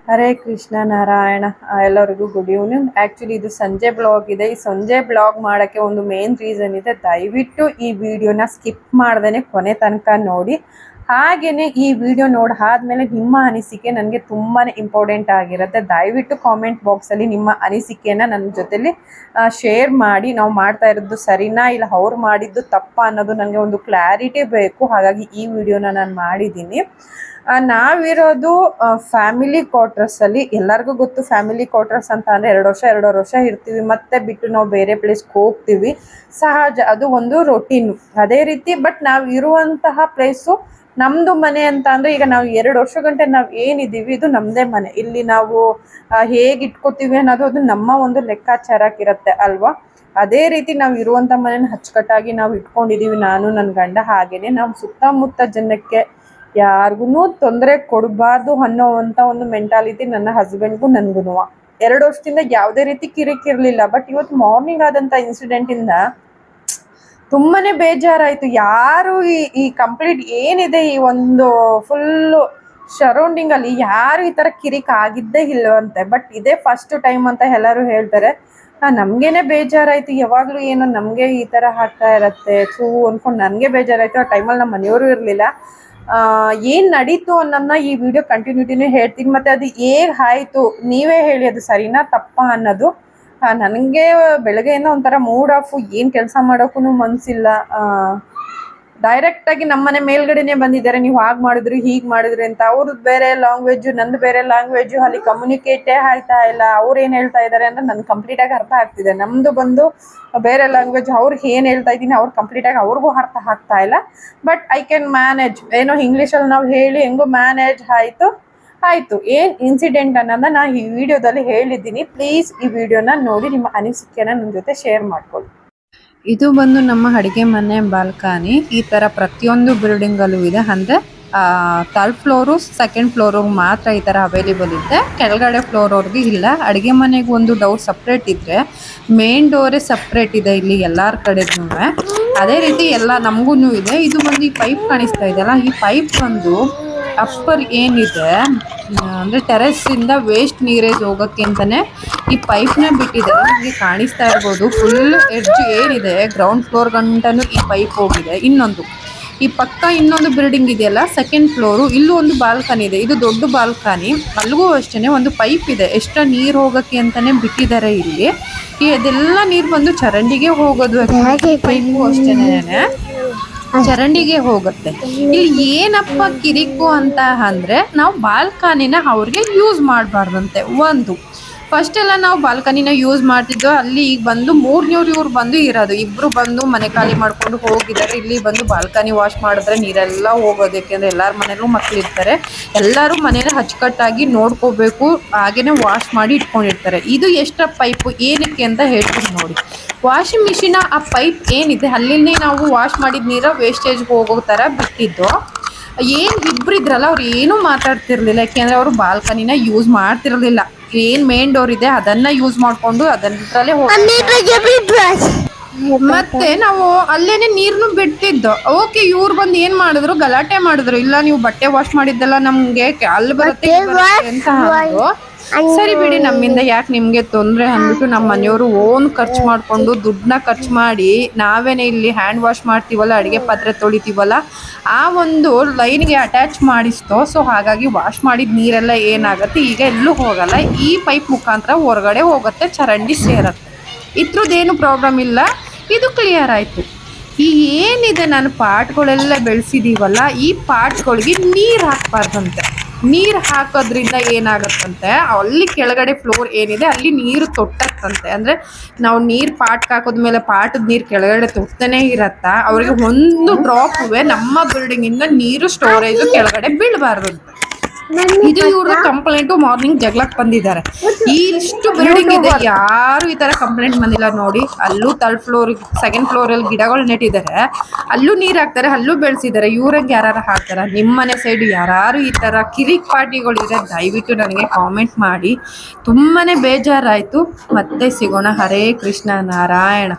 ಹರೇ ಕೃಷ್ಣ ನಾರಾಯಣ. ಎಲ್ಲರಿಗೂ good evening. Actually ಇದು ಸಂಜೆ ಬ್ಲಾಗ್ ಇದೆ. ಈ ಸಂಜೆ ಬ್ಲಾಗ್ ಮಾಡೋಕ್ಕೆ ಒಂದು ಮೇನ್ ರೀಸನ್ ಇದೆ. ದಯವಿಟ್ಟು ಈ ವಿಡಿಯೋನ ಸ್ಕಿಪ್ ಮಾಡ್ದೇ ಕೊನೆ ತನಕ ನೋಡಿ. ಹಾಗೆಯೇ ಈ ವಿಡಿಯೋ ನೋಡಾದ್ಮೇಲೆ ನಿಮ್ಮ ಅನಿಸಿಕೆ ನನಗೆ ತುಂಬಾ ಇಂಪಾರ್ಟೆಂಟ್ ಆಗಿರುತ್ತೆ. ದಯವಿಟ್ಟು ಕಾಮೆಂಟ್ ಬಾಕ್ಸಲ್ಲಿ ನಿಮ್ಮ ಅನಿಸಿಕೆನ ನನ್ನ ಜೊತೆಲಿ ಶೇರ್ ಮಾಡಿ. ನಾವು ಮಾಡ್ತಾ ಇರೋದು ಸರಿನಾ ಇಲ್ಲ ಅವ್ರು ಮಾಡಿದ್ದು ತಪ್ಪಾ ಅನ್ನೋದು ನನಗೆ ಒಂದು ಕ್ಲಾರಿಟಿ ಬೇಕು. ಹಾಗಾಗಿ ಈ ವಿಡಿಯೋನ ನಾನು ಮಾಡಿದ್ದೀನಿ. ನಾವಿರೋದು ಫ್ಯಾಮಿಲಿ ಕ್ವಾರ್ಟರ್ಸಲ್ಲಿ. ಎಲ್ಲರಿಗೂ ಗೊತ್ತು ಫ್ಯಾಮಿಲಿ ಕ್ವಾರ್ಟರ್ಸ್ ಅಂತ ಅಂದರೆ 2 ವರ್ಷ ಇರ್ತೀವಿ, ಮತ್ತೆ ಬಿಟ್ಟು ನಾವು ಬೇರೆ ಪ್ಲೇಸ್ಗೆ ಹೋಗ್ತೀವಿ. ಸಹಜ, ಅದು ಒಂದು ರೊಟೀನು. ಅದೇ ರೀತಿ ಬಟ್ ನಾವು ಇರುವಂತಹ ಪ್ಲೇಸು ನಮ್ಮದು ಮನೆ ಅಂತ ಅಂದರೆ, ಈಗ ನಾವು 2 ವರ್ಷ ಗಂಟೆ ನಾವು ಏನಿದ್ದೀವಿ ಇದು ನಮ್ಮದೇ ಮನೆ. ಇಲ್ಲಿ ನಾವು ಹೇಗೆ ಇಟ್ಕೋತೀವಿ ಅನ್ನೋದು ಅದು ನಮ್ಮ ಒಂದು ಲೆಕ್ಕಾಚಾರಕ್ಕಿರುತ್ತೆ ಅಲ್ವಾ. ಅದೇ ರೀತಿ ನಾವು ಇರುವಂಥ ಮನೇನ ಅಚ್ಚುಕಟ್ಟಾಗಿ ನಾವು ಇಟ್ಕೊಂಡಿದ್ದೀವಿ, ನಾನು ನನ್ನ ಗಂಡ. ಹಾಗೆಯೇ ನಾವು ಸುತ್ತಮುತ್ತ ಜನಕ್ಕೆ ಯಾರಿಗೂ ತೊಂದರೆ ಕೊಡಬಾರ್ದು ಅನ್ನೋವಂಥ ಒಂದು ಮೆಂಟಾಲಿಟಿ ನನ್ನ ಹಸ್ಬೆಂಡ್ಗೂ ನನಗೂ. 2 ವರ್ಷದಿಂದ ಯಾವುದೇ ರೀತಿ ಕಿರಿಕಿರಲಿಲ್ಲ. ಬಟ್ ಇವತ್ತು ಮಾರ್ನಿಂಗ್ ಆದಂಥ ಇನ್ಸಿಡೆಂಟಿಂದ ತುಂಬಾ ಬೇಜಾರಾಯಿತು. ಯಾರು ಈ ಕಂಪ್ಲೀಟ್ ಏನಿದೆ ಈ ಒಂದು ಫುಲ್ಲು ಸರೌಂಡಿಂಗಲ್ಲಿ ಯಾರು ಈ ಥರ ಕಿರಿಕ್ ಆಗಿದ್ದೇ ಇಲ್ಲವಂತೆ. ಬಟ್ ಇದೇ ಫಸ್ಟ್ ಟೈಮ್ ಅಂತ ಎಲ್ಲರೂ ಹೇಳ್ತಾರೆ. ನಮಗೇನೆ ಬೇಜಾರಾಯಿತು. ಯಾವಾಗಲೂ ಏನೋ ನಮಗೆ ಈ ಥರ ಆಗ್ತಾ ಇರತ್ತೆ ಅಂದ್ಕೊಂಡು ನನಗೆ ಬೇಜಾರಾಯಿತು. ಆ ಟೈಮಲ್ಲಿ ನಮ್ಮ ಮನೆಯವರು ಇರಲಿಲ್ಲ. ಏನು ನಡೀತು ಅನ್ನೋದನ್ನ ಈ ವಿಡಿಯೋ ಕಂಟಿನ್ಯೂಟಿನೇ ಹೇಳ್ತೀನಿ. ಮತ್ತು ಅದು ಹೇಗೆ ಆಯಿತು ನೀವೇ ಹೇಳಿ, ಅದು ಸರಿನಾ ತಪ್ಪಾ ಅನ್ನೋದು. ನನಗೆ ಬೆಳಗ್ಗೆಯಿಂದ ಒಂಥರ ಮೂಡ್ ಆಫ್, ಏನು ಕೆಲಸ ಮಾಡೋಕ್ಕೂ ಮನಸ್ಸಿಲ್ಲ. ಡೈರೆಕ್ಟಾಗಿ ನಮ್ಮನೆ ಮೇಲ್ಗಡೆನೇ ಬಂದಿದ್ದಾರೆ, ನೀವು ಹಾಗೆ ಮಾಡಿದ್ರಿ ಹೀಗೆ ಮಾಡಿದ್ರಿ ಅಂತ. ಅವ್ರದ್ದು ಬೇರೆ ಲ್ಯಾಂಗ್ವೇಜು, ನಂದು ಬೇರೆ ಲ್ಯಾಂಗ್ವೇಜು, ಅಲ್ಲಿ ಕಮ್ಯುನಿಕೇಟೇ ಆಯ್ತಾ ಇಲ್ಲ. ಅವ್ರು ಏನು ಹೇಳ್ತಾ ಇದ್ದಾರೆ ಅಂದರೆ ನನಗೆ ಕಂಪ್ಲೀಟಾಗಿ ಅರ್ಥ ಆಗ್ತಿದೆ. ನಮ್ಮದು ಬಂದು ಬೇರೆ ಲ್ಯಾಂಗ್ವೇಜ್, ಅವ್ರಿಗೆ ಏನು ಹೇಳ್ತಾ ಇದ್ದೀನಿ ಅವ್ರು ಕಂಪ್ಲೀಟಾಗಿ ಅವ್ರಿಗೂ ಅರ್ಥ ಆಗ್ತಾ ಇಲ್ಲ. But I can manage. ಏನೋ ಇಂಗ್ಲೀಷಲ್ಲಿ ನಾವು ಹೇಳಿ ಹೆಂಗೋ ಮ್ಯಾನೇಜ್ ಆಯಿತು. ಏನು ಇನ್ಸಿಡೆಂಟ್ ಅನ್ನೋದನ್ನ ನಾನು ಈ ವಿಡಿಯೋದಲ್ಲಿ ಹೇಳಿದ್ದೀನಿ. ಪ್ಲೀಸ್ ಈ ವಿಡಿಯೋನ ನೋಡಿ ನಿಮ್ಮ ಅನಿಸಿಕೆನ ನನ್ನ ಜೊತೆ ಶೇರ್ ಮಾಡ್ಕೊಳ್ಳಿ. ಇದು ಬಂದು ನಮ್ಮ ಅಡುಗೆ ಮನೆ ಬಾಲ್ಕನಿ. ಈ ಥರ ಪ್ರತಿಯೊಂದು ಬಿಲ್ಡಿಂಗಲ್ಲೂ ಇದೆ. ಅಂದರೆ 3rd ಫ್ಲೋರು 2nd ಫ್ಲೋರಿಗೆ ಮಾತ್ರ ಈ ಥರ ಅವೈಲೇಬಲ್ ಇದೆ. ಕೆಳಗಡೆ ಫ್ಲೋರವ್ರಿಗೆ ಇಲ್ಲ. ಅಡುಗೆ ಮನೆಗೆ ಒಂದು ಡೋರ್ ಸಪ್ರೇಟ್ ಇದ್ದರೆ ಮೇನ್ ಡೋರೇ ಸಪ್ರೇಟ್ ಇದೆ ಇಲ್ಲಿ ಎಲ್ಲರ ಕಡೆಗೂ. ಅದೇ ರೀತಿ ಎಲ್ಲ ನಮಗೂ ಇದೆ. ಇದು ಬಂದು ಈ ಪೈಪ್ ಕಾಣಿಸ್ತಾ ಇದೆಯಲ್ಲ, ಈ ಪೈಪ್ ಬಂದು ಅಪ್ಪರ್ ಏನಿದೆ ಅಂದರೆ ಟೆರೆಸ್ಸಿಂದ ವೇಸ್ಟ್ ನೀರೇಜ್ ಹೋಗೋಕ್ಕೆ ಅಂತಲೇ ಈ ಪೈಪ್ನ ಬಿಟ್ಟಿದ್ದಾರೆ. ನಿಮಗೆ ಕಾಣಿಸ್ತಾ ಇರ್ಬೋದು, ಫುಲ್ ಎಡ್ಜ್ ಏನಿದೆ ಗ್ರೌಂಡ್ ಫ್ಲೋರ್ ಗಂಟನೂ ಈ ಪೈಪ್ ಹೋಗಿದೆ. ಈ ಪಕ್ಕ ಇನ್ನೊಂದು ಬಿಲ್ಡಿಂಗ್ ಇದೆಯಲ್ಲ 2nd ಫ್ಲೋರು, ಇಲ್ಲೂ ಒಂದು ಬಾಲ್ಕನಿ ಇದೆ. ಇದು ದೊಡ್ಡ ಬಾಲ್ಕನಿ. ಅಲ್ಲಿಗೂ ಅಷ್ಟೇ ಒಂದು ಪೈಪ್ ಇದೆ. ಎಕ್ಸ್ಟ್ರಾ ನೀರು ಹೋಗೋಕ್ಕೆ ಅಂತಲೇ ಬಿಟ್ಟಿದ್ದಾರೆ ಇಲ್ಲಿ. ಅದೆಲ್ಲ ನೀರು ಬಂದು ಚರಂಡಿಗೆ ಹೋಗೋದು. ಪೈಪು ಅಷ್ಟೇನೆ ಚರಂಡಿಗೆ ಹೋಗುತ್ತೆ. ಇಲ್ಲಿ ಏನಪ್ಪ ಕಿರಿಕು ಅಂತ ಅಂದರೆ, ನಾವು ಬಾಲ್ಕನಿನ ಅವ್ರಿಗೆ ಯೂಸ್ ಮಾಡಬಾರ್ದಂತೆ. ಫಸ್ಟ್ ಎಲ್ಲ ನಾವು ಬಾಲ್ಕನಿನ ಯೂಸ್ ಮಾಡ್ತಿದ್ದೋ. ಅಲ್ಲಿ ಈಗ ಬಂದು 3 ಇವ್ರು ಬಂದು ಇರೋದು. ಇಬ್ಬರು ಬಂದು ಮನೆ ಖಾಲಿ ಮಾಡ್ಕೊಂಡು ಹೋಗಿದ್ದಾರೆ. ಇಲ್ಲಿ ಬಂದು ಬಾಲ್ಕನಿ ವಾಶ್ ಮಾಡಿದ್ರೆ ನೀರೆಲ್ಲ ಹೋಗೋದು. ಯಾಕೆಂದರೆ ಎಲ್ಲರ ಮನೇಲೂ ಮಕ್ಳು ಇರ್ತಾರೆ. ಎಲ್ಲರೂ ಮನೇನ ಅಚ್ಚುಕಟ್ಟಾಗಿ ನೋಡ್ಕೋಬೇಕು. ಹಾಗೇನೆ ವಾಶ್ ಮಾಡಿ ಇಟ್ಕೊಂಡಿರ್ತಾರೆ. ಇದು ಎಷ್ಟರ ಪೈಪು ಏನಕ್ಕೆ ಅಂತ ಹೇಳ್ತೀನಿ ನೋಡಿ. ವಾಷಿಂಗ್ ಮಿಷಿನ ಆ ಪೈಪ್ ಏನಿದೆ ಅಲ್ಲಿನೇ ನಾವು ವಾಶ್ ಮಾಡಿದ ನೀರು ವೇಸ್ಟೇಜ್ಗೆ ಹೋಗೋ ಥರ ಬಿಟ್ಟಿದ್ದು. ಏನು ಇಬ್ಬರಿದ್ರಲ್ಲ ಅವ್ರು ಏನೂ ಮಾತಾಡ್ತಿರ್ಲಿಲ್ಲ. ಯಾಕೆಂದರೆ ಅವರು ಬಾಲ್ಕನಿನ ಯೂಸ್ ಮಾಡ್ತಿರಲಿಲ್ಲ. ಏನು ಮೇನ್ ಡೋರ್ ಇದೆ ಅದನ್ನು ಯೂಸ್ ಮಾಡಿಕೊಂಡು ಅದರಲ್ಲೇ ಮತ್ತೆ ನಾವು ಅಲ್ಲೇನೆ ನೀರನ್ನು ಬಿಟ್ಟಿದ್ದು. ಓಕೆ, ಇವ್ರು ಬಂದು ಏನು ಮಾಡಿದ್ರು, ಗಲಾಟೆ ಮಾಡಿದ್ರು. ಇಲ್ಲ, ನೀವು ಬಟ್ಟೆ ವಾಶ್ ಮಾಡಿದ್ದೆಲ್ಲ ನಮಗೆ ಅಲ್ಲಿ ಬರುತ್ತೆ ಅಂತ ಅಂದ್ರು. ಸರಿ ಬಿಡಿ, ನಮ್ಮಿಂದ ಯಾಕೆ ನಿಮಗೆ ತೊಂದರೆ ಅಂದ್ಬಿಟ್ಟು ನಮ್ಮ ಮನೆಯವರು ಓನ್ ಖರ್ಚು ಮಾಡಿಕೊಂಡು ದುಡ್ಡನ್ನ ಖರ್ಚು ಮಾಡಿ ನಾವೇನೇ ಇಲ್ಲಿ ಹ್ಯಾಂಡ್ ವಾಶ್ ಮಾಡ್ತೀವಲ್ಲ, ಅಡುಗೆ ಪಾತ್ರೆ ತೊಳಿತೀವಲ್ಲ, ಆ ಒಂದು ಲೈನ್ಗೆ ಅಟ್ಯಾಚ್ ಮಾಡಿಸ್ತೋ. ಸೊ ಹಾಗಾಗಿ ವಾಶ್ ಮಾಡಿದ ನೀರೆಲ್ಲ ಏನಾಗುತ್ತೆ, ಈಗ ಎಲ್ಲೂ ಹೋಗಲ್ಲ. ಈ ಪೈಪ್ ಮುಖಾಂತರ ಹೊರಗಡೆ ಹೋಗುತ್ತೆ, ಚರಂಡಿ ಸೇರುತ್ತೆ. ಇದ್ರದ್ದೇನು ಪ್ರಾಬ್ಲಮ್ ಇಲ್ಲ. ಇದು ಕ್ಲಿಯರ್ ಆಯಿತು. ಈ ಏನಿದೆ ನಾನು ಪಾಟ್ಗಳೆಲ್ಲ ಬೆಳೆಸಿದ್ದೀವಲ್ಲ, ಈ ಪಾಟ್ಗಳಿಗೆ ನೀರು ಹಾಕಬಾರ್ದಂತೆ. ನೀರು ಹಾಕೋದ್ರಿಂದ ಏನಾಗುತ್ತಂತೆ, ಅಲ್ಲಿ ಕೆಳಗಡೆ ಫ್ಲೋರ್ ಏನಿದೆ ಅಲ್ಲಿ ನೀರು ತೊಟ್ಟತ್ತಂತೆ. ಅಂದರೆ ನಾವು ನೀರು ಪಾಟ್ಗೆ ಹಾಕೋದ್ಮೇಲೆ ಪಾಟದ ನೀರು ಕೆಳಗಡೆ ತೊಟ್ಟನೇ ಇರತ್ತಾ, ಅವರಿಗೆ ಒಂದು ಡ್ರಾಪುವೆ ನಮ್ಮ ಬಿಲ್ಡಿಂಗಿಂದ ನೀರು ಸ್ಟೋರೇಜು ಕೆಳಗಡೆ ಬೀಳಬಾರ್ದಂತೆ. ಇದು ಇವ್ರದ್ದು ಕಂಪ್ಲೇಂಟು. ಮಾರ್ನಿಂಗ್ ಜಗಳಕ್ಕೆ ಬಂದಿದ್ದಾರೆ. ಇಷ್ಟು ಬಿಲ್ಡಿಂಗ್ ಇದೆ, ಯಾರು ಈ ಥರ ಕಂಪ್ಲೇಂಟ್ ಬಂದಿಲ್ಲ ನೋಡಿ. ಅಲ್ಲೂ 3rd ಫ್ಲೋರ್ 2nd ಫ್ಲೋರಲ್ಲಿ ಗಿಡಗಳು ನೆಟ್ಟಿದ್ದಾರೆ, ಅಲ್ಲೂ ನೀರು ಹಾಕ್ತಾರೆ, ಅಲ್ಲೂ ಬೆಳೆಸಿದ್ದಾರೆ. ಇವ್ರಂಗೆ ಯಾರು ಹಾಕ್ತಾರೆ? ನಿಮ್ಮನೆ ಸೈಡು ಯಾರು ಈ ಥರ ಕಿರಿಕ್ ಪಾರ್ಟಿಗಳಿದೆ ದಯವಿಟ್ಟು ನನಗೆ ಕಾಮೆಂಟ್ ಮಾಡಿ. ತುಂಬಾ ಬೇಜಾರಾಯಿತು. ಮತ್ತೆ ಸಿಗೋಣ. ಹರೇ ಕೃಷ್ಣ ನಾರಾಯಣ.